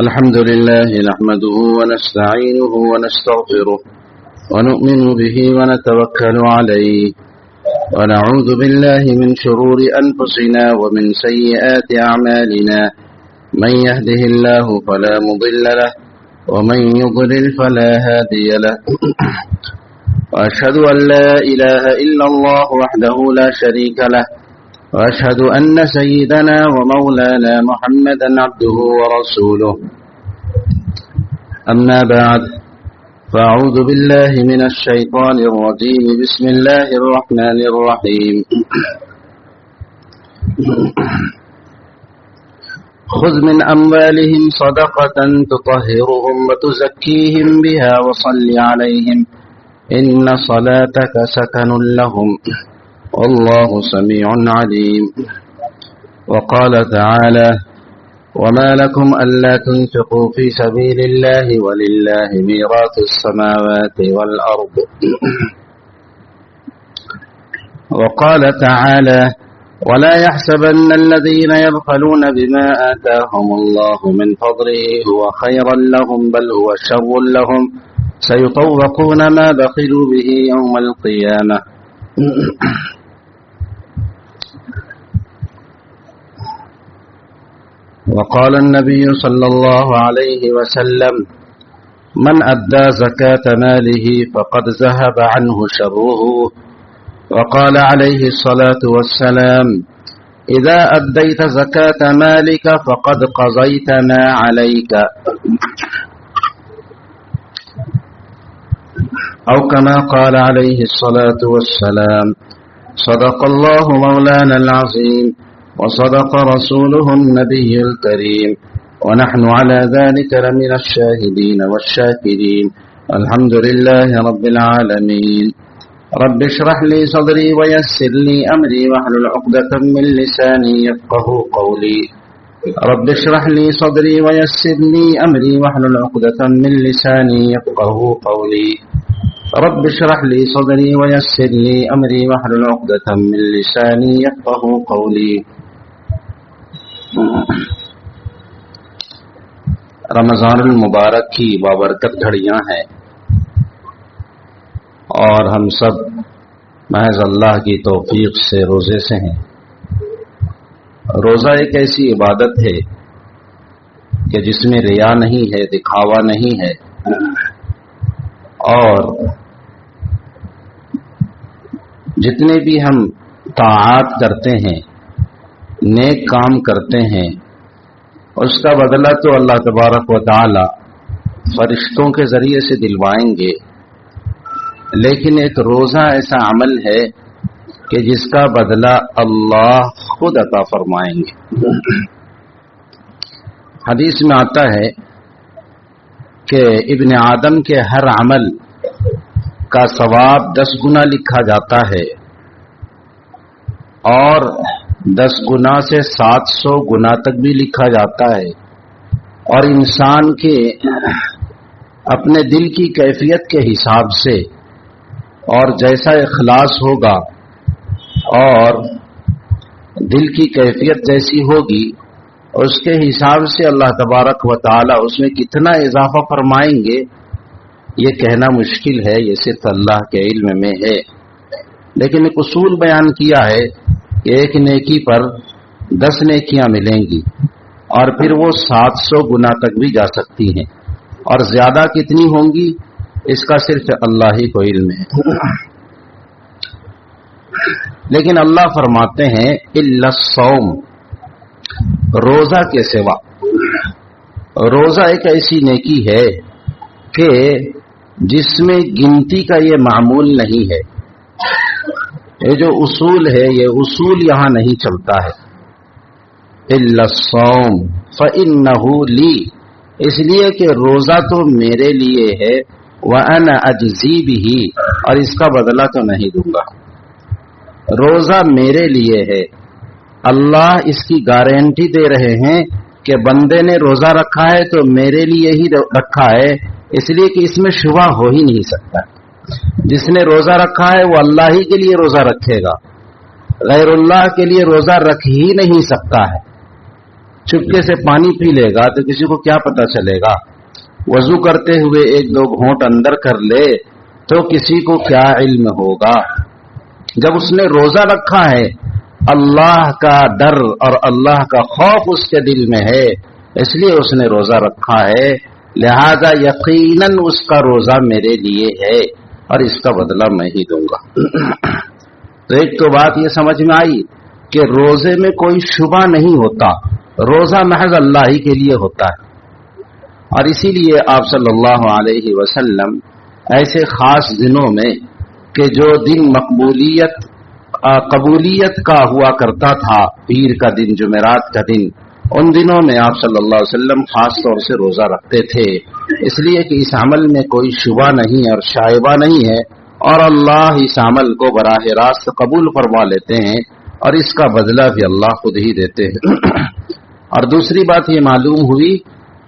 الحمد لله نحمده ونستعينه ونستغفره ونؤمن به ونتوكل عليه ونعوذ بالله من شرور أنفسنا ومن سيئات أعمالنا من يهده الله فلا مضل له ومن يضلل فلا هادي له وأشهد أن لا إله إلا الله وحده لا شريك له وأشهد أن سيدنا ومولانا محمدا عبده ورسوله أما بعد فأعوذ بالله من الشيطان الرجيم بسم الله الرحمن الرحيم خذ من أموالهم صدقة تطهرهم وتزكيهم بها وصل عليهم إن صلاتك سكن لهم والله سميع عليم وقال تعالى وما لكم ألا تنفقوا في سبيل الله ولله ميراث السماوات والأرض وقال تعالى ولا يحسبن الذين يبخلون بما آتاهم الله من فضله هو خيرا لهم بل هو شر لهم سيطوقون ما بخلوا به يوم القيامة وقال النبي صلى الله عليه وسلم من أدى زكاة ماله فقد ذهب عنه شره وقال عليه الصلاة والسلام إذا أديت زكاة مالك فقد قضيت ما عليك أو كما قال عليه الصلاة والسلام صدق الله مولانا العظيم وصدق رسوله النبي الكريم ونحن على ذلك لمن الشاهدين والشاكرين الحمد لله رب العالمين رب اشرح لي صدري ويسر لي أمري واحلل عقدة من لساني يفقه قولي رب اشرح لي صدري ويسر لي أمري واحلل عقدة من لساني يفقه قولي رب اشرح لي صدري ويسر لي أمري واحلل عقدة من لساني يفقه قولي رمضان المبارک کی بابرکت گھڑیاں ہیں اور ہم سب محض اللہ کی توفیق سے روزے سے ہیں۔ روزہ ایک ایسی عبادت ہے کہ جس میں ریا نہیں ہے، دکھاوا نہیں ہے، اور جتنے بھی ہم طاعات کرتے ہیں، نیک کام کرتے ہیں، اس کا بدلہ تو اللہ تبارک و تعالی فرشتوں کے ذریعے سے دلوائیں گے، لیکن ایک روزہ ایسا عمل ہے کہ جس کا بدلہ اللہ خود عطا فرمائیں گے۔ حدیث میں آتا ہے کہ ابن آدم کے ہر عمل کا ثواب 10 گنا لکھا جاتا ہے اور 10 گنا سے 700 گنا تک بھی لکھا جاتا ہے، اور انسان کے اپنے دل کی کیفیت کے حساب سے اور جیسا اخلاص ہوگا اور دل کی کیفیت جیسی ہوگی اس کے حساب سے اللہ تبارک و تعالی اس میں کتنا اضافہ فرمائیں گے یہ کہنا مشکل ہے، یہ صرف اللہ کے علم میں ہے۔ لیکن ایک اصول بیان کیا ہے کہ ایک نیکی پر 10 نیکیاں ملیں گی اور پھر وہ 700 گنا تک بھی جا سکتی ہیں، اور زیادہ کتنی ہوں گی اس کا صرف اللہ ہی کو علم ہے۔ لیکن اللہ فرماتے ہیں الا الصوم، روزہ کے سوا۔ روزہ ایک ایسی نیکی ہے کہ جس میں گنتی کا یہ معمول نہیں ہے، یہ جو اصول ہے یہ اصول یہاں نہیں چلتا ہے۔ الا الصوم فإنه لی، اس لیے کہ روزہ تو میرے لیے ہے، وأنا أجزی بہ، اور اس کا بدلہ تو نہیں دوں گا۔ روزہ میرے لیے ہے، اللہ اس کی گارنٹی دے رہے ہیں کہ بندے نے روزہ رکھا ہے تو میرے لیے ہی رکھا ہے، اس لیے کہ اس میں شبہ ہو ہی نہیں سکتا۔ جس نے روزہ رکھا ہے وہ اللہ ہی کے لیے روزہ رکھے گا، غیر اللہ کے لیے روزہ رکھ ہی نہیں سکتا ہے۔ چپکے سے پانی پی لے گا تو کسی کو کیا پتا چلے گا؟ وضو کرتے ہوئے ایک دو گھونٹ اندر کر لے تو کسی کو کیا علم ہوگا؟ جب اس نے روزہ رکھا ہے، اللہ کا ڈر اور اللہ کا خوف اس کے دل میں ہے، اس لیے اس نے روزہ رکھا ہے، لہذا یقیناً اس کا روزہ میرے لیے ہے اور اس کا بدلہ میں ہی دوں گا۔ تو ایک تو بات یہ سمجھ میں آئی کہ روزے میں کوئی شبہ نہیں ہوتا، روزہ محض اللہ ہی کے لیے ہوتا ہے۔ اور اسی لیے آپ صلی اللہ علیہ وسلم ایسے خاص دنوں میں کہ جو دن قبولیت کا ہوا کرتا تھا، پیر کا دن، جمعرات کا دن، ان دنوں میں آپ صلی اللہ علیہ وسلم خاص طور سے روزہ رکھتے تھے، اس لیے کہ اس عمل میں کوئی شبہ نہیں اور شائبہ نہیں ہے، اور اللہ اس عمل کو براہ راست قبول فرما لیتے ہیں اور اس کا بدلہ بھی اللہ خود ہی دیتے ہیں۔ اور دوسری بات یہ معلوم ہوئی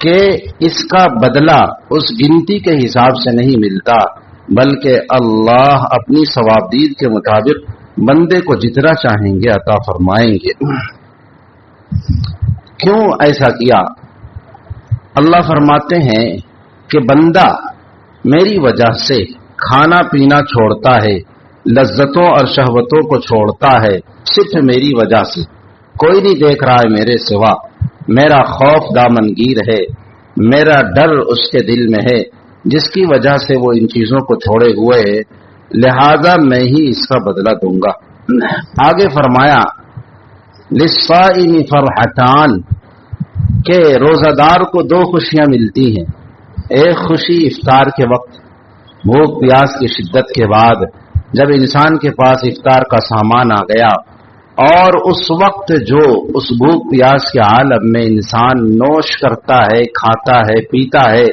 کہ اس کا بدلہ اس گنتی کے حساب سے نہیں ملتا، بلکہ اللہ اپنی ثوابدید کے مطابق بندے کو جتنا چاہیں گے عطا فرمائیں گے۔ کیوں ایسا کیا؟ اللہ فرماتے ہیں کہ بندہ میری وجہ سے کھانا پینا چھوڑتا ہے، لذتوں اور شہوتوں کو چھوڑتا ہے، صرف میری وجہ سے، کوئی نہیں دیکھ رہا ہے میرے سوا، میرا خوف دامنگیر ہے، میرا ڈر اس کے دل میں ہے، جس کی وجہ سے وہ ان چیزوں کو چھوڑے ہوئے ہے، لہذا میں ہی اس کا بدلہ دوں گا۔ آگے فرمایا للصائم فرحتان، کہ روزہ دار کو دو خوشیاں ملتی ہیں، ایک خوشی افطار کے وقت، بھوک پیاس کی شدت کے بعد جب انسان کے پاس افطار کا سامان آ گیا، اور اس وقت جو اس بھوک پیاس کے عالم میں انسان نوش کرتا ہے، کھاتا ہے، پیتا ہے،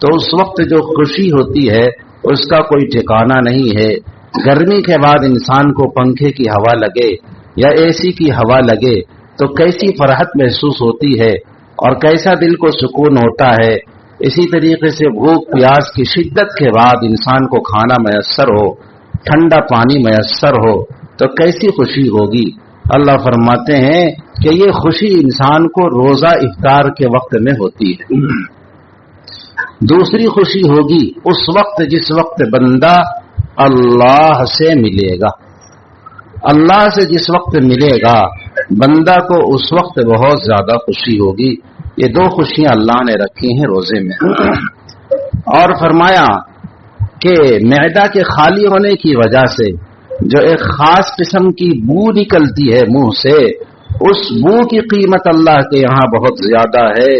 تو اس وقت جو خوشی ہوتی ہے اس کا کوئی ٹھکانہ نہیں ہے۔ گرمی کے بعد انسان کو پنکھے کی ہوا لگے یا اے سی کی ہوا لگے تو کیسی فرحت محسوس ہوتی ہے اور کیسا دل کو سکون ہوتا ہے، اسی طریقے سے بھوک پیاس کی شدت کے بعد انسان کو کھانا میسر ہو، ٹھنڈا پانی میسر ہو تو کیسی خوشی ہوگی۔ اللہ فرماتے ہیں کہ یہ خوشی انسان کو روزہ افطار کے وقت میں ہوتی ہے۔ دوسری خوشی ہوگی اس وقت جس وقت بندہ اللہ سے ملے گا، اللہ سے جس وقت ملے گا بندہ کو اس وقت بہت زیادہ خوشی ہوگی۔ یہ دو خوشیاں اللہ نے رکھی ہیں روزے میں۔ اور فرمایا کہ معدہ کے خالی ہونے کی وجہ سے جو ایک خاص قسم کی بو نکلتی ہے منہ سے، اس بو کی قیمت اللہ کے یہاں بہت زیادہ ہے۔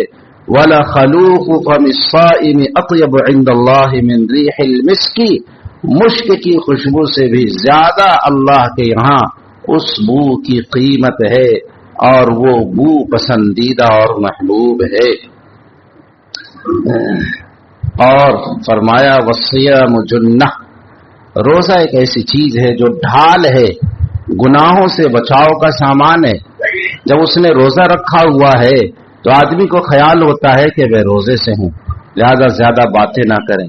وَلَخَلُوفُ فَمِ الصَّائِمِ أَطْيَبُ عِندَ اللَّهِ مِنْ رِيحِ الْمِسْكِ، مشک کی خوشبو سے بھی زیادہ اللہ کے یہاں اس بو کی قیمت ہے، اور وہ بو پسندیدہ اور محبوب ہے۔ اور فرمایا وَالصِّيَامُ جُنَّةٌ، روزہ ایک ایسی چیز ہے جو ڈھال ہے، گناہوں سے بچاؤ کا سامان ہے۔ جب اس نے روزہ رکھا ہوا ہے تو آدمی کو خیال ہوتا ہے کہ میں روزے سے ہوں، لہذا زیادہ باتیں نہ کریں،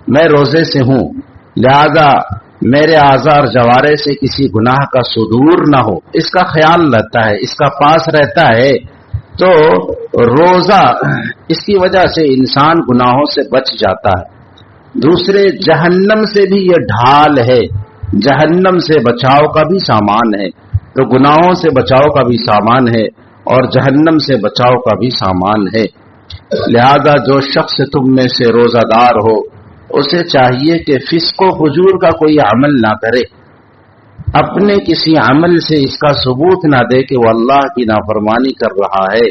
میں روزے سے ہوں، لہذا میرے اعضاء اور جوارے سے کسی گناہ کا صدور نہ ہو، اس کا خیال رہتا ہے، اس کا پاس رہتا ہے۔ تو روزہ اس کی وجہ سے انسان گناہوں سے بچ جاتا ہے۔ دوسرے جہنم سے بھی یہ ڈھال ہے، جہنم سے بچاؤ کا بھی سامان ہے، تو گناہوں سے بچاؤ کا بھی سامان ہے اور جہنم سے بچاؤ کا بھی سامان ہے۔ لہذا جو شخص تم میں سے روزہ دار ہو اسے چاہیے کہ فسق و فجور کا کوئی عمل نہ کرے، اپنے کسی عمل سے اس کا ثبوت نہ دے کہ وہ اللہ کی نافرمانی کر رہا ہے،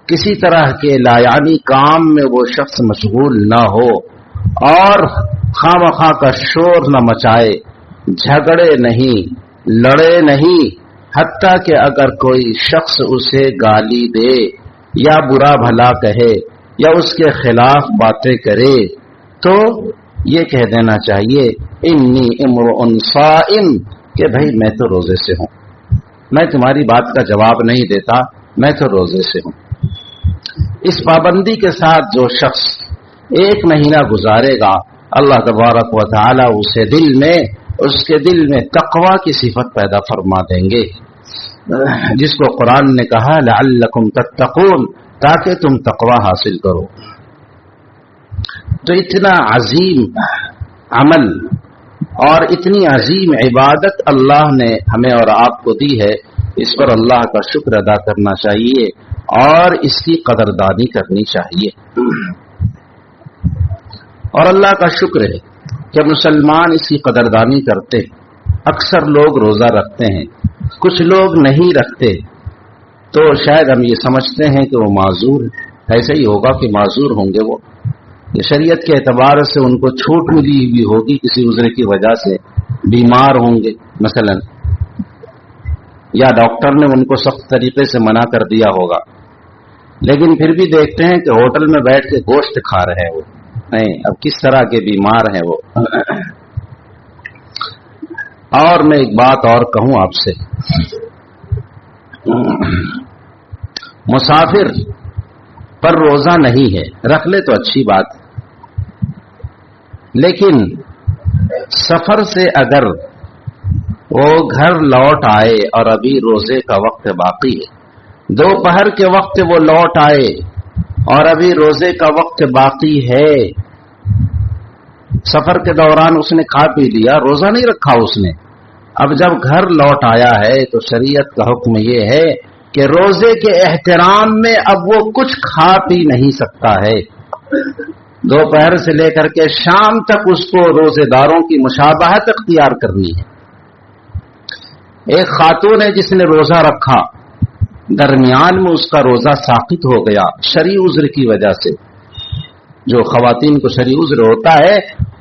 کسی طرح کے لایعنی کام میں وہ شخص مشغول نہ ہو، اور خواہ مخواہ کا شور نہ مچائے، جھگڑے نہیں، لڑے نہیں، حتیٰ کہ اگر کوئی شخص اسے گالی دے یا برا بھلا کہے یا اس کے خلاف باتیں کرے تو یہ کہہ دینا چاہیے انی امرؤ صائم، کہ بھائی میں تو روزے سے ہوں، میں تمہاری بات کا جواب نہیں دیتا، میں تو روزے سے ہوں۔ اس پابندی کے ساتھ جو شخص ایک مہینہ گزارے گا، اللہ تبارک و تعالی اس کے دل میں تقوی کی صفت پیدا فرما دیں گے۔ جس کو قرآن نے کہا لعلکم تتقون، تاکہ تم تقوی حاصل کرو۔ تو اتنا عظیم عمل اور اتنی عظیم عبادت اللہ نے ہمیں اور آپ کو دی ہے، اس پر اللہ کا شکر ادا کرنا چاہیے اور اس کی قدردانی کرنی چاہیے۔ اور اللہ کا شکر ہے کہ مسلمان اس کی قدردانی کرتے ہیں۔ اکثر لوگ روزہ رکھتے ہیں، کچھ لوگ نہیں رکھتے، تو شاید ہم یہ سمجھتے ہیں کہ وہ معذور ہے۔ ایسا ہی ہوگا کہ معذور ہوں گے، وہ یہ شریعت کے اعتبار سے ان کو چھوٹ ملی ہوئی ہوگی، کسی عذر کی وجہ سے بیمار ہوں گے مثلا، یا ڈاکٹر نے ان کو سخت طریقے سے منع کر دیا ہوگا، لیکن پھر بھی دیکھتے ہیں کہ ہوٹل میں بیٹھ کے گوشت کھا رہے ہیں وہ، نہیں اب کس طرح کے بیمار ہیں وہ۔ اور میں ایک بات اور کہوں آپ سے، مسافر پر روزہ نہیں ہے، رکھ لے تو اچھی بات، لیکن سفر سے اگر وہ گھر لوٹ آئے اور ابھی روزے کا وقت باقی ہے، دوپہر کے وقت وہ لوٹ آئے اور ابھی روزے کا وقت باقی ہے، سفر کے دوران اس نے کھا پی لیا، روزہ نہیں رکھا اس نے، اب جب گھر لوٹ آیا ہے تو شریعت کا حکم یہ ہے کہ روزے کے احترام میں اب وہ کچھ کھا پی نہیں سکتا ہے، دوپہر سے لے کر کے شام تک اس کو روزے داروں کی مشابہت اختیار کرنی ہے۔ ایک خاتون ہے جس نے روزہ رکھا، درمیان میں اس کا روزہ ساقط ہو گیا شرعی عذر کی وجہ سے، جو خواتین کو شرعی عذر ہوتا ہے،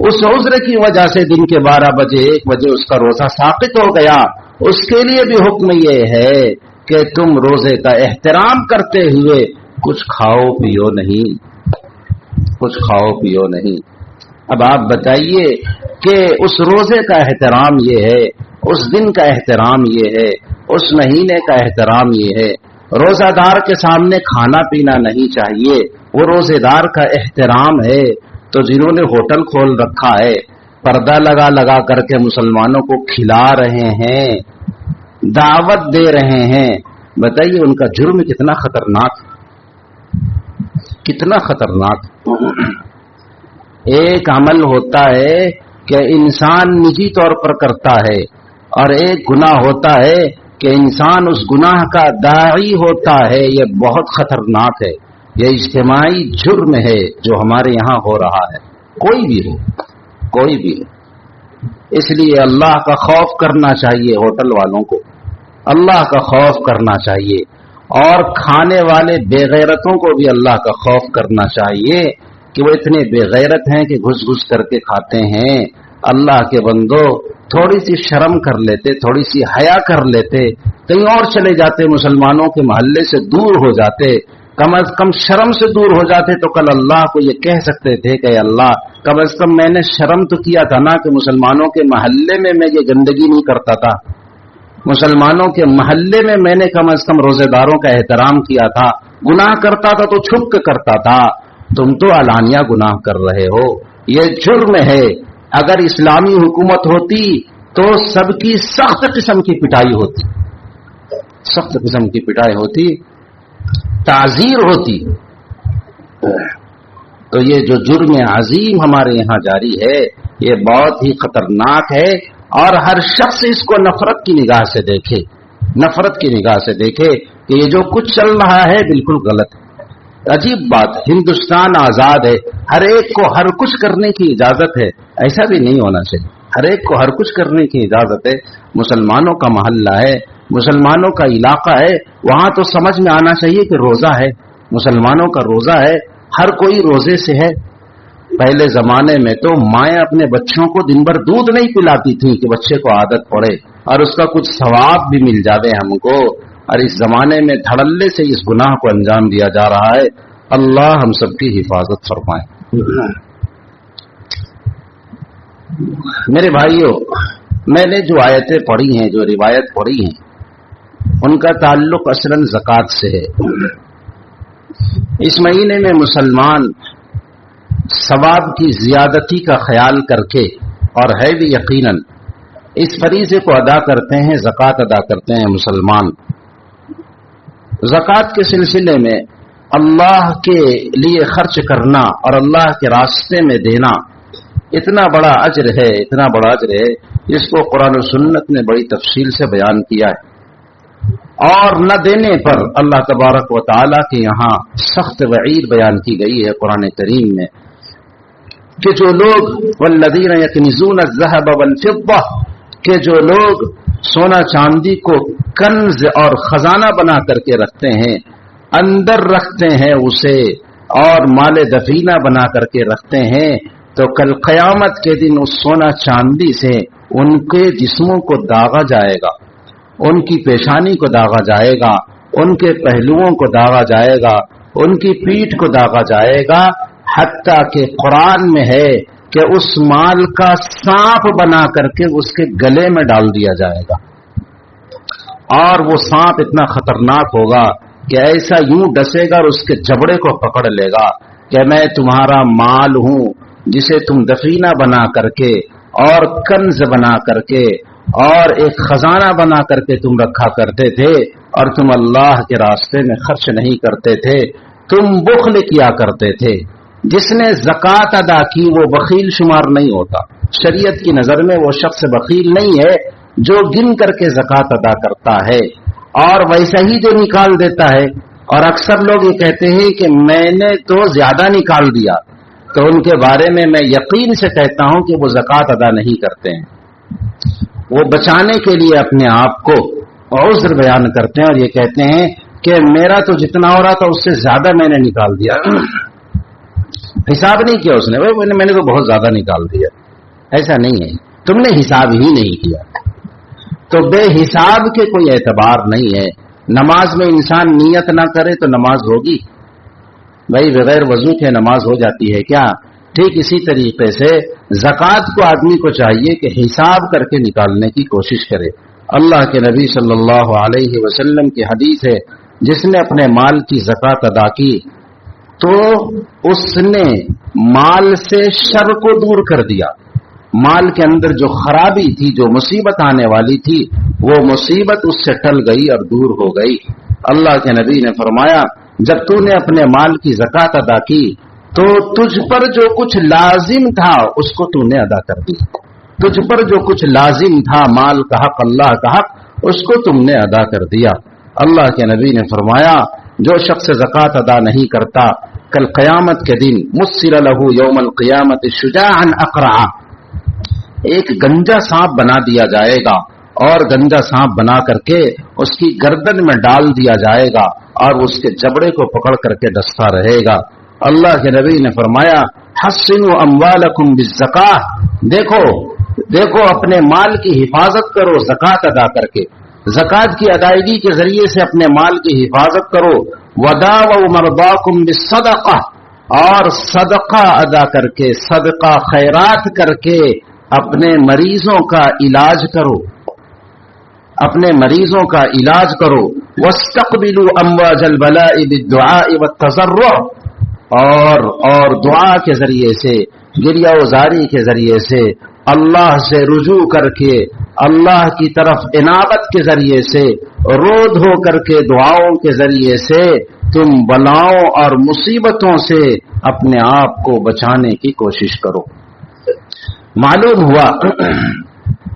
اس عذر کی وجہ سے دن کے 12 بجے 1 بجے اس کا روزہ ساقط ہو گیا، اس کے لیے بھی حکم یہ ہے کہ تم روزے کا احترام کرتے ہوئے کچھ کھاؤ پیو نہیں، کچھ کھاؤ پیو نہیں۔ اب آپ بتائیے کہ اس روزے کا احترام یہ ہے، اس دن کا احترام یہ ہے، اس مہینے کا احترام یہ ہے۔ روزہ دار کے سامنے کھانا پینا نہیں چاہیے، وہ روزے دار کا احترام ہے۔ تو جنہوں نے ہوٹل کھول رکھا ہے، پردہ لگا لگا کر کے مسلمانوں کو کھلا رہے ہیں، دعوت دے رہے ہیں، بتائیے ان کا جرم کتنا خطرناک، کتنا خطرناک۔ ایک عمل ہوتا ہے کہ انسان نجی طور پر کرتا ہے، اور ایک گناہ ہوتا ہے کہ انسان اس گناہ کا داعی ہوتا ہے۔ یہ بہت خطرناک ہے، یہ اجتماعی جرم ہے جو ہمارے یہاں ہو رہا ہے، کوئی بھی ہو، کوئی بھی ہو۔ اس لیے اللہ کا خوف کرنا چاہیے ہوٹل والوں کو، اللہ کا خوف کرنا چاہیے، اور کھانے والے بے غیرتوں کو بھی اللہ کا خوف کرنا چاہیے کہ وہ اتنے بے غیرت ہیں کہ گھس گھس کر کے کھاتے ہیں۔ اللہ کے بندو تھوڑی سی شرم کر لیتے، تھوڑی سی حیا کر لیتے، کہیں اور چلے جاتے، مسلمانوں کے محلے سے دور ہو جاتے، کم از کم شرم سے دور ہو جاتے، تو کل اللہ کو یہ کہہ سکتے تھے کہ اللہ کم از کم میں نے شرم تو کیا تھا نا کہ مسلمانوں کے محلے میں یہ گندگی نہیں کرتا تھا، مسلمانوں کے محلے میں نے کم از کم روزے داروں کا احترام کیا تھا، گناہ کرتا تھا تو چھپ کے کرتا تھا، تم تو علانیہ گناہ کر رہے ہو، یہ جرم ہے۔ اگر اسلامی حکومت ہوتی تو سب کی سخت قسم کی پٹائی ہوتی، سخت قسم کی پٹائی ہوتی، تعزیر ہوتی۔ تو یہ جو جرم عظیم ہمارے یہاں جاری ہے، یہ بہت ہی خطرناک ہے، اور ہر شخص اس کو نفرت کی نگاہ سے دیکھے، نفرت کی نگاہ سے دیکھے کہ یہ جو کچھ چل رہا ہے بالکل غلط ہے۔ عجیب بات، ہندوستان آزاد ہے، ہر ایک کو ہر کچھ کرنے کی اجازت ہے، ایسا بھی نہیں ہونا چاہیے، ہر ایک کو ہر کچھ کرنے کی اجازت ہے۔ مسلمانوں کا محلہ ہے، مسلمانوں کا علاقہ ہے، وہاں تو سمجھ میں آنا چاہیے کہ روزہ ہے، مسلمانوں کا روزہ ہے، ہر کوئی روزے سے ہے۔ پہلے زمانے میں تو مائیں اپنے بچوں کو دن بھر دودھ نہیں پلاتی تھیں کہ بچے کو عادت پڑے اور اس کا کچھ ثواب بھی مل جاوے ہم کو، اور اس زمانے میں دھڑلے سے اس گناہ کو انجام دیا جا رہا ہے۔ اللہ ہم سب کی حفاظت فرمائے۔ میرے بھائیوں، میں نے جو آیتیں پڑھی ہیں، جو روایت پڑھی ہیں، ان کا تعلق اصلاً زکوٰۃ سے ہے۔ اس مہینے میں مسلمان ثواب کی زیادتی کا خیال کر کے، اور ہے بھی یقیناً، اس فریضے کو ادا کرتے ہیں، زکوٰۃ ادا کرتے ہیں مسلمان۔ زکوٰۃ کے سلسلے میں اللہ کے لیے خرچ کرنا اور اللہ کے راستے میں دینا اتنا بڑا اجر ہے، اتنا بڑا اجر ہے، جس کو قرآن و سنت نے بڑی تفصیل سے بیان کیا ہے۔ اور نہ دینے پر اللہ تبارک و تعالیٰ کے یہاں سخت وعید بیان کی گئی ہے قرآن کریم میں کہ جو لوگ والذین یکنزون الذهب والفضة، کہ جو لوگ سونا چاندی کو کنز اور خزانہ بنا کر کے رکھتے ہیں، اندر رکھتے ہیں اسے اور مال دفینہ بنا کر کے رکھتے ہیں، تو کل قیامت کے دن اس سونا چاندی سے ان کے جسموں کو داغا جائے گا، ان کی پیشانی کو داغا جائے گا، ان کے پہلوؤں کو داغا جائے گا، ان کی پیٹھ کو داغا جائے گا، حتیٰ کہ قرآن میں ہے کہ اس مال کا سانپ بنا کر کے اس کے گلے میں ڈال دیا جائے گا، اور وہ سانپ اتنا خطرناک ہوگا کہ ایسا یوں ڈسے گا اور اس کے جبڑے کو پکڑ لے گا کہ میں تمہارا مال ہوں جسے تم دفینہ بنا کر کے اور کنز بنا کر کے اور ایک خزانہ بنا کر کے تم رکھا کرتے تھے، اور تم اللہ کے راستے میں خرچ نہیں کرتے تھے، تم بخل کیا کرتے تھے۔ جس نے زکوٰۃ ادا کی وہ بخیل شمار نہیں ہوتا، شریعت کی نظر میں وہ شخص بخیل نہیں ہے جو گن کر کے زکوٰۃ ادا کرتا ہے اور ویسا ہی جو نکال دیتا ہے۔ اور اکثر لوگ یہ کہتے ہیں کہ میں نے تو زیادہ نکال دیا، تو ان کے بارے میں یقین سے کہتا ہوں کہ وہ زکوٰۃ ادا نہیں کرتے ہیں، وہ بچانے کے لیے اپنے آپ کو عذر بیان کرتے ہیں اور یہ کہتے ہیں کہ میرا تو جتنا ہو رہا تھا اس سے زیادہ میں نے نکال دیا، حساب نہیں کیا اس نے، میں نے تو بہت زیادہ نکال دیا۔ ایسا نہیں ہے، تم نے حساب ہی نہیں کیا، تو بے حساب کے کوئی اعتبار نہیں ہے۔ نماز میں انسان نیت نہ کرے تو نماز ہوگی؟ بھائی بغیر وضو کے نماز ہو جاتی ہے کیا؟ ٹھیک اسی طریقے سے زکوٰۃ کو آدمی کو چاہیے کہ حساب کر کے نکالنے کی کوشش کرے۔ اللہ کے نبی صلی اللہ علیہ وسلم کی حدیث ہے، جس نے اپنے مال کی زکوٰۃ ادا کی تو اس نے مال سے شر کو دور کر دیا، مال کے اندر جو خرابی تھی، جو مصیبت آنے والی تھی، وہ مصیبت اس سے ٹل گئی اور دور ہو گئی۔ اللہ کے نبی نے فرمایا جب تو نے اپنے مال کی زکوٰۃ ادا کی تو تجھ پر جو کچھ لازم تھا اس کو تو نے ادا کر دیا، تجھ پر جو کچھ لازم تھا مال کا حق، اللہ کا حق، اس کو تم نے ادا کر دیا۔ اللہ کے نبی نے فرمایا جو شخص زکوٰۃ ادا نہیں کرتا کل قیامت کے دن مسر لہ یوم القیامت شجاعا اقرعا، ایک گنجا سانپ بنا دیا جائے گا اور گنجا سانپ بنا کر کے اس کی گردن میں ڈال دیا جائے گا اور اس کے جبڑے کو پکڑ کر کے ڈستا رہے گا۔ اللہ کے نبی نے فرمایا حسنوا اموالکم بالزکاۃ، دیکھو اپنے مال کی حفاظت کرو زکوٰۃ ادا کر کے، زکوٰۃ کی ادائیگی کے ذریعے سے اپنے مال کی حفاظت کرو، وداووا مرضاکم بالصدقہ، اور صدقہ ادا کر کے، صدقہ خیرات کر کے اپنے مریضوں کا علاج کرو، اپنے مریضوں کا علاج کرو، واستقبلوا امواج البلاء بالدعاء والتضرع، اور دعا کے ذریعے سے، گریہ وزاری کے ذریعے سے، اللہ سے رجوع کر کے، اللہ کی طرف انابت کے ذریعے سے، رو دھو کر کے دعاؤں کے ذریعے سے تم بلاؤں اور مصیبتوں سے اپنے آپ کو بچانے کی کوشش کرو۔ معلوم ہوا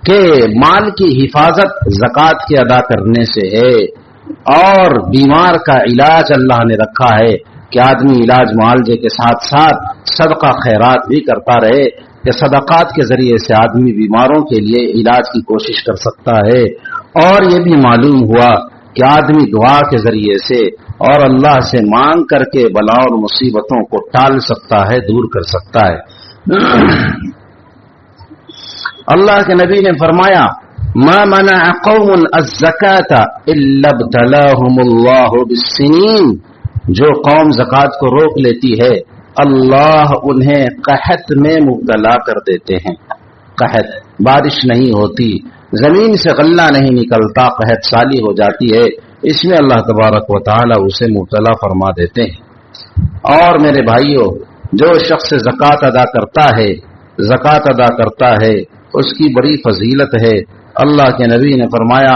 کہ مال کی حفاظت زکوٰۃ کے ادا کرنے سے ہے، اور بیمار کا علاج اللہ نے رکھا ہے کہ آدمی علاج معالجے کے ساتھ ساتھ صدقہ خیرات بھی کرتا رہے، کہ صدقات کے ذریعے سے آدمی بیماروں کے لیے علاج کی کوشش کر سکتا ہے، اور یہ بھی معلوم ہوا کہ آدمی دعا کے ذریعے سے اور اللہ سے مانگ کر کے بلاؤں اور مصیبتوں کو ٹال سکتا ہے، دور کر سکتا ہے۔ اللہ کے نبی نے فرمایا ما منع قوم الزکاة الا ابتلاهم اللہ بالسنین، جو قوم زکوٰۃ کو روک لیتی ہے اللہ انہیں قحط میں مبتلا کر دیتے ہیں۔ قحط، بارش نہیں ہوتی، زمین سے غلہ نہیں نکلتا، قحط سالی ہو جاتی ہے، اس میں اللہ تبارک و تعالی اسے مبتلا فرما دیتے ہیں۔ اور میرے بھائیوں، جو شخص زکوٰۃ ادا کرتا ہے اس کی بڑی فضیلت ہے۔ اللہ کے نبی نے فرمایا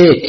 1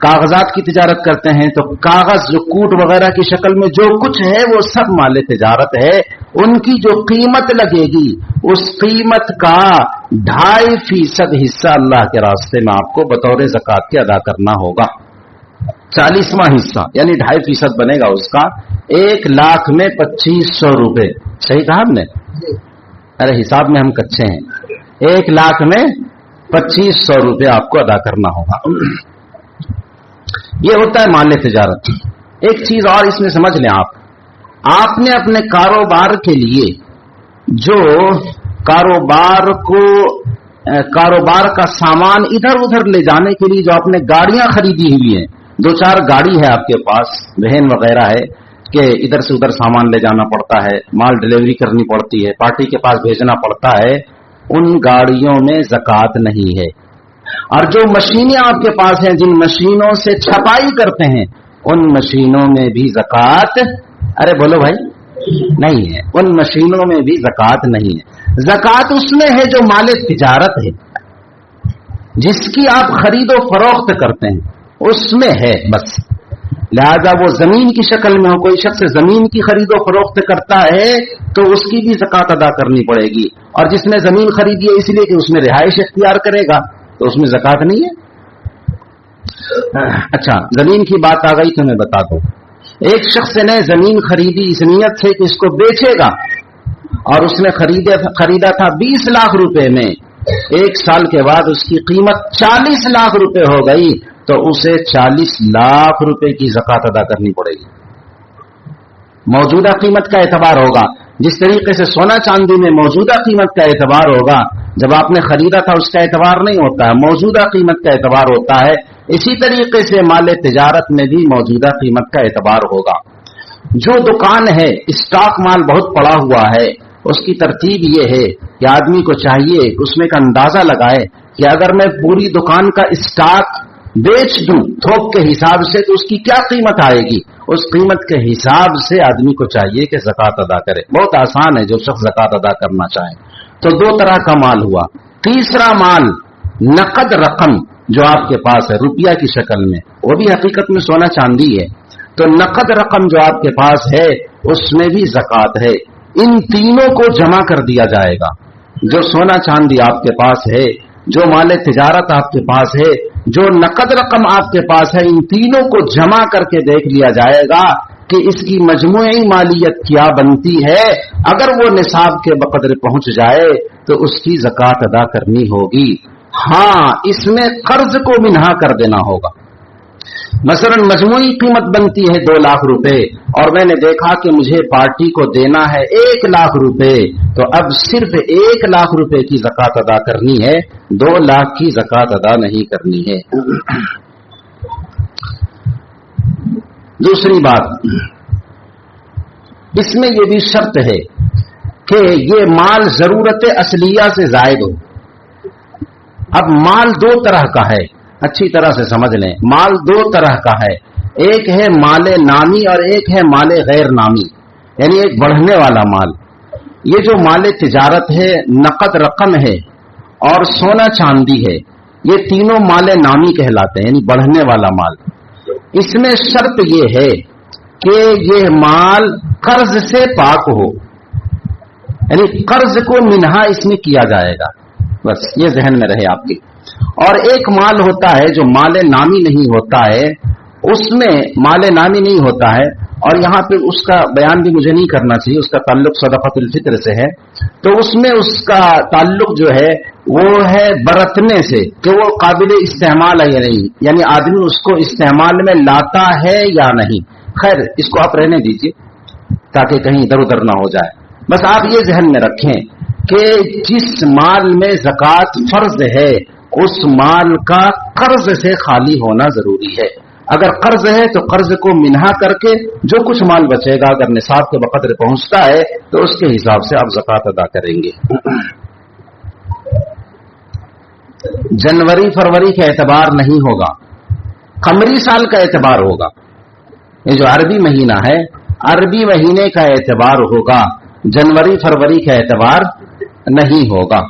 کاغذات کی تجارت کرتے ہیں تو کاغذ جو کوٹ وغیرہ کی شکل میں جو کچھ ہے وہ سب مال تجارت ہے. ان کی جو قیمت لگے گی اس قیمت کا 2.5% حصہ اللہ کے راستے میں آپ کو بطور زکات کے ادا کرنا ہوگا. 40واں حصہ یعنی 2.5% بنے گا اس کا 1,00,000 میں 2,500 روپے. صحیح کہا ہم نے؟ ارے حساب میں ہم کچے ہیں. 1,00,000 میں 2,500 روپے آپ کو ادا کرنا ہوگا. یہ ہوتا ہے مال تجارت. ایک چیز اور اس میں سمجھ لیں آپ نے اپنے کاروبار کے لیے جو کاروبار کا سامان ادھر ادھر لے جانے کے لیے جو آپ نے گاڑیاں خریدی ہوئی ہیں, 2-4 گاڑی ہے آپ کے پاس, وہن وغیرہ ہے کہ ادھر سے ادھر سامان لے جانا پڑتا ہے, مال ڈلیوری کرنی پڑتی ہے, پارٹی کے پاس بھیجنا پڑتا ہے, ان گاڑیوں میں زکات نہیں ہے. اور جو مشینیں آپ کے پاس ہیں جن مشینوں سے چھپائی کرتے ہیں ان مشینوں میں بھی زکات, ارے بولو بھائی, نہیں ہے. ان مشینوں میں بھی زکات نہیں ہے. زکات اس میں ہے جو مال تجارت ہے, جس کی آپ خرید و فروخت کرتے ہیں اس میں ہے بس. لہذا وہ زمین کی شکل میں ہو, کوئی شخص زمین کی خرید و فروخت کرتا ہے تو اس کی بھی زکات ادا کرنی پڑے گی. اور جس نے زمین خریدی ہے اس لیے کہ اس میں رہائش اختیار کرے گا تو اس میں زکات نہیں ہے. اچھا, زمین کی بات آ گئی تو میں بتا دوں. ایک شخص نے زمین خریدی اس نیت سے کہ اس کو بیچے گا, اور اس نے خریدا تھا 20 لاکھ روپے میں. 1 سال کے بعد اس کی قیمت 40 لاکھ روپے ہو گئی تو اسے 40 لاکھ روپے کی زکات ادا کرنی پڑے گی. موجودہ قیمت کا اعتبار ہوگا. جس طریقے سے سونا چاندی میں موجودہ قیمت کا اعتبار ہوگا, جب آپ نے خریدا تھا اس کا اعتبار نہیں ہوتا ہے, موجودہ قیمت کا اعتبار ہوتا ہے. اسی طریقے سے مال تجارت میں بھی موجودہ قیمت کا اعتبار ہوگا. جو دکان ہے اسٹاک مال بہت پڑا ہوا ہے, اس کی ترتیب یہ ہے کہ آدمی کو چاہیے اس میں کا اندازہ لگائے کہ اگر میں پوری دکان کا اسٹاک بیچ دوں تھوک کے حساب سے تو اس کی کیا قیمت آئے گی. اس قیمت کے حساب سے آدمی کو چاہیے کہ زکات ادا کرے. بہت آسان ہے جو شخص زکات ادا کرنا چاہے. تو 2 طرح کا مال ہوا. تیسرا مال نقد رقم جو آپ کے پاس ہے روپیہ کی شکل میں, وہ بھی حقیقت میں سونا چاندی ہے. تو نقد رقم جو آپ کے پاس ہے اس میں بھی زکات ہے. ان تینوں کو جمع کر دیا جائے گا. جو سونا چاندی آپ کے پاس ہے, جو مال تجارت آپ کے پاس ہے, جو نقد رقم آپ کے پاس ہے, ان تینوں کو جمع کر کے دیکھ لیا جائے گا کہ اس کی مجموعی مالیت کیا بنتی ہے. اگر وہ نصاب کے بقدر پہنچ جائے تو اس کی زکات ادا کرنی ہوگی. ہاں, اس میں قرض کو منہا کر دینا ہوگا. مثلا مجموعی قیمت بنتی ہے 2 لاکھ روپے اور میں نے دیکھا کہ مجھے پارٹی کو دینا ہے 1 لاکھ روپے, تو اب صرف 1 لاکھ روپے کی زکات ادا کرنی ہے, 2 لاکھ کی زکات ادا نہیں کرنی ہے. دوسری بات, اس میں یہ بھی شرط ہے کہ یہ مال ضرورت اصلیہ سے زائد ہو. اب مال 2 طرح کا ہے, اچھی طرح سے سمجھ لیں. مال 2 طرح کا ہے, ایک ہے مال نامی اور ایک ہے مال غیر نامی, یعنی ایک بڑھنے والا مال. یہ جو مال تجارت ہے, نقد رقم ہے اور سونا چاندی ہے, یہ تینوں مال نامی کہلاتے ہیں, یعنی بڑھنے والا مال. اس میں شرط یہ ہے کہ یہ مال قرض سے پاک ہو, یعنی قرض کو منہا اس میں کیا جائے گا. بس یہ ذہن میں رہے آپ کی. اور ایک مال ہوتا ہے جو مال نامی نہیں ہوتا ہے, اس میں مال نامی نہیں ہوتا ہے, اور یہاں پہ اس کا بیان بھی مجھے نہیں کرنا چاہیے, اس کا تعلق صدقۃ الفطر سے ہے. تو اس میں اس کا تعلق جو ہے وہ ہے برتنے سے, کہ وہ قابل استعمال ہے یا نہیں, یعنی آدمی اس کو استعمال میں لاتا ہے یا نہیں. خیر, اس کو آپ رہنے دیجئے تاکہ کہیں ادھر ادھر نہ ہو جائے. بس آپ یہ ذہن میں رکھیں کہ جس مال میں زکوٰۃ فرض ہے اس مال کا قرض سے خالی ہونا ضروری ہے. اگر قرض ہے تو قرض کو منہا کر کے جو کچھ مال بچے گا اگر نصاب کے بقدر پہنچتا ہے تو اس کے حساب سے آپ زکوٰۃ ادا کریں گے. جنوری فروری کا اعتبار نہیں ہوگا, قمری سال کا اعتبار ہوگا. یہ جو عربی مہینہ ہے عربی مہینے کا اعتبار ہوگا, جنوری فروری کا اعتبار نہیں ہوگا.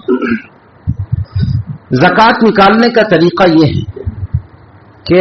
زکوٰۃ نکالنے کا طریقہ یہ ہے کہ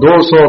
200,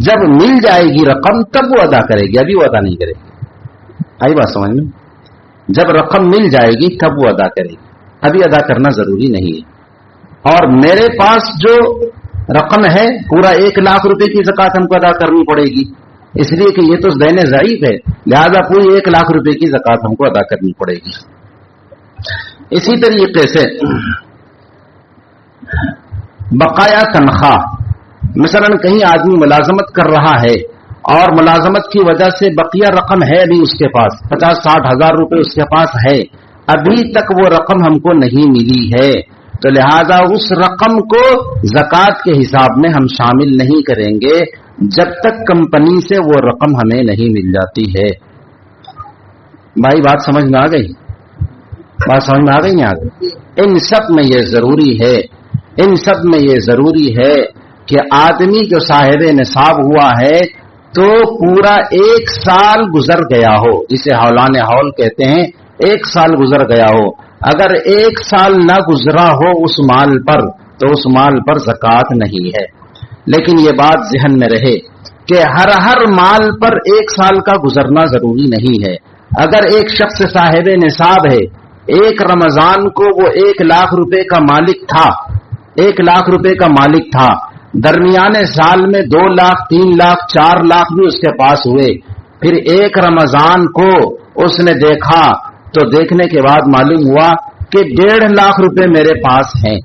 جب مل جائے گی رقم تب وہ ادا کرے گی، ابھی وہ ادا نہیں کرے گی. آئی بات سمجھ میں؟ جب رقم مل جائے گی تب وہ ادا کرے گی، ابھی ادا کرنا ضروری نہیں ہے. اور میرے پاس جو رقم ہے پورا 1,00,000 روپے کی زکات ہم کو ادا کرنی پڑے گی، اس لیے کہ یہ تو دین ضعیف ہے، لہذا پوری 1,00,000 روپے کی زکات ہم کو ادا کرنی پڑے گی. اسی طریقے سے بقایا تنخواہ، مثلا کہیں آدمی ملازمت کر رہا ہے اور ملازمت کی وجہ سے بقیہ رقم ہے ابھی اس کے پاس 50-60 ہزار روپے اس کے پاس ہے، ابھی تک وہ رقم ہم کو نہیں ملی ہے، تو لہذا اس رقم کو زکات کے حساب میں ہم شامل نہیں کریں گے جب تک کمپنی سے وہ رقم ہمیں نہیں مل جاتی ہے. بھائی بات سمجھ میں آ گئی؟ بات سمجھ میں آ گئی نہیں آ گئی؟ ان سب میں یہ ضروری ہے، ان سب میں یہ ضروری ہے کہ آدمی جو صاحب نصاب ہوا ہے تو پورا 1 سال گزر گیا ہو، جسے حولان حول کہتے ہیں، 1 سال گزر گیا ہو. اگر 1 سال نہ گزرا ہو اس مال پر تو اس مال پر زکات نہیں ہے. لیکن یہ بات ذہن میں رہے کہ ہر مال پر 1 سال کا گزرنا ضروری نہیں ہے. اگر ایک شخص صاحب نصاب ہے، ایک رمضان کو وہ 1,00,000 روپے کا مالک تھا، 1,00,000 روپے کا مالک تھا، درمیانے سال میں 2 لاکھ 3 لاکھ 4 لاکھ بھی اس کے پاس ہوئے، پھر ایک رمضان کو اس نے دیکھا تو دیکھنے کے بعد معلوم ہوا کہ 1.5 لاکھ روپے میرے پاس ہیں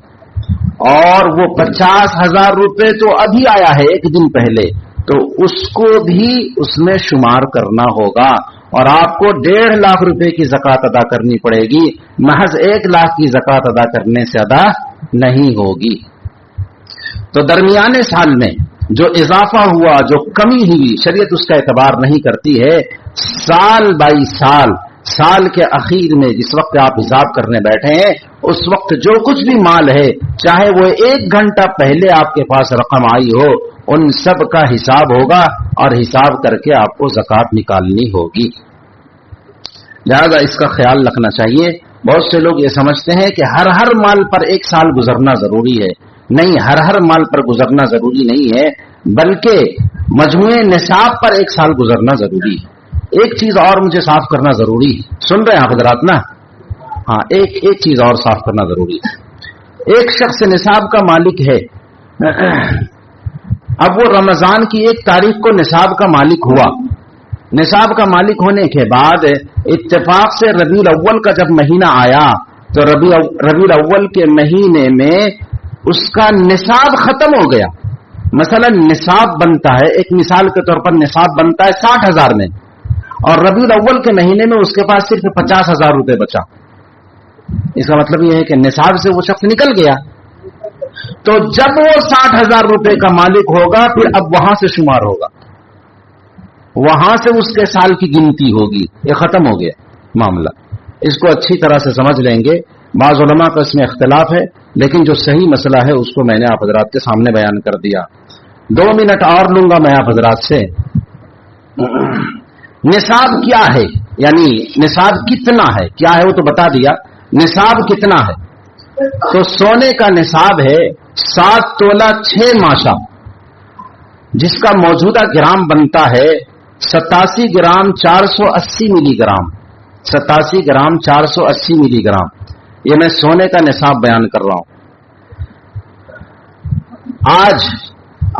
اور وہ 50,000 روپے تو ابھی آیا ہے 1 دن پہلے، تو اس کو بھی اس میں شمار کرنا ہوگا اور آپ کو 1.5 لاکھ روپے کی زکات ادا کرنی پڑے گی، محض 1 لاکھ کی زکات ادا کرنے سے ادا نہیں ہوگی. تو درمیانے سال میں جو اضافہ ہوا، جو کمی ہوئی، شریعت اس کا اعتبار نہیں کرتی ہے. سال بائی سال کے اخیر میں جس وقت آپ حساب کرنے بیٹھے ہیں اس وقت جو کچھ بھی مال ہے، چاہے وہ 1 گھنٹہ پہلے آپ کے پاس رقم آئی ہو، ان سب کا حساب ہوگا اور حساب کر کے آپ کو زکات نکالنی ہوگی. لہذا اس کا خیال رکھنا چاہیے. بہت سے لوگ یہ سمجھتے ہیں کہ ہر مال پر 1 سال گزرنا ضروری ہے. نہیں، ہر مال پر گزرنا ضروری نہیں ہے، بلکہ مجموعے نصاب پر 1 سال گزرنا ضروری ہے. ایک چیز اور مجھے صاف کرنا ضروری ہے، سن رہے ہیں آپ حضرات نا؟ ہاں، ایک چیز اور صاف کرنا ضروری ہے. ایک شخص نصاب کا مالک ہے، اب وہ رمضان کی 1 تاریخ کو نصاب کا مالک ہوا. نصاب کا مالک ہونے کے بعد اتفاق سے ربیع الاول کا جب مہینہ آیا تو ربیع الاول کے مہینے میں اس کا نصاب ختم ہو گیا. مثلا نصاب بنتا ہے، ایک مثال کے طور پر نصاب بنتا ہے 60,000 میں، اور ربیع الاول کے مہینے میں اس کے پاس صرف 50,000 روپے بچا. اس کا مطلب یہ ہے کہ نصاب سے وہ شخص نکل گیا. تو جب وہ 60,000 روپے کا مالک ہوگا پھر اب وہاں سے شمار ہوگا، وہاں سے اس کے سال کی گنتی ہوگی. یہ ختم ہو گیا معاملہ. اس کو اچھی طرح سے سمجھ لیں گے. بعض علماء کا اس میں اختلاف ہے، لیکن جو صحیح مسئلہ ہے اس کو میں نے آپ حضرات کے سامنے بیان کر دیا. 2 منٹ اور لوں گا میں آپ حضرات سے. نصاب کیا ہے، یعنی نصاب کتنا ہے، کیا ہے وہ تو بتا دیا. نصاب کتنا ہے؟ تو سونے کا نصاب ہے 7 تولہ 6 ماشا، جس کا موجودہ گرام بنتا ہے 87 گرام 480 ملی گرام. 87 گرام 480 ملی گرام. یہ میں سونے کا نصاب بیان کر رہا ہوں.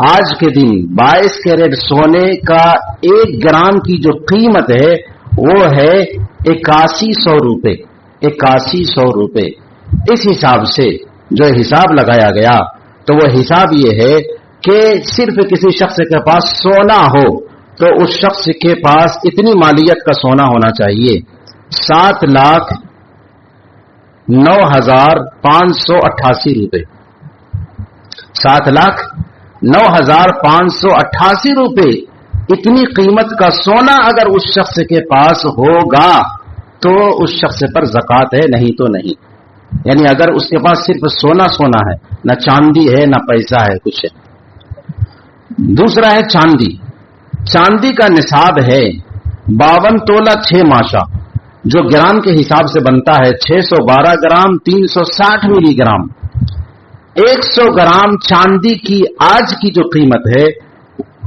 آج کے دن 22 کیرٹ سونے کا 1 گرام کی جو قیمت ہے وہ ہے 8100 روپے. 8100 روپے. اس حساب سے جو حساب لگایا گیا تو وہ حساب یہ ہے کہ صرف کسی شخص کے پاس سونا ہو تو اس شخص کے پاس اتنی مالیت کا سونا ہونا چاہیے 7,09,588 روپے. 7,09,588 روپے اتنی قیمت کا سونا اگر اس شخص کے پاس ہوگا تو اس شخص پر زکات ہے، نہیں تو نہیں. یعنی اگر اس کے پاس صرف سونا ہے، نہ چاندی ہے نہ پیسہ ہے کچھ ہے. دوسرا ہے چاندی. چاندی کا نصاب ہے 52 تولہ 6 ماشا، جو گرام کے حساب سے بنتا ہے 612 گرام 360 ملی گرام. 100 گرام چاندی کی آج کی جو قیمت ہے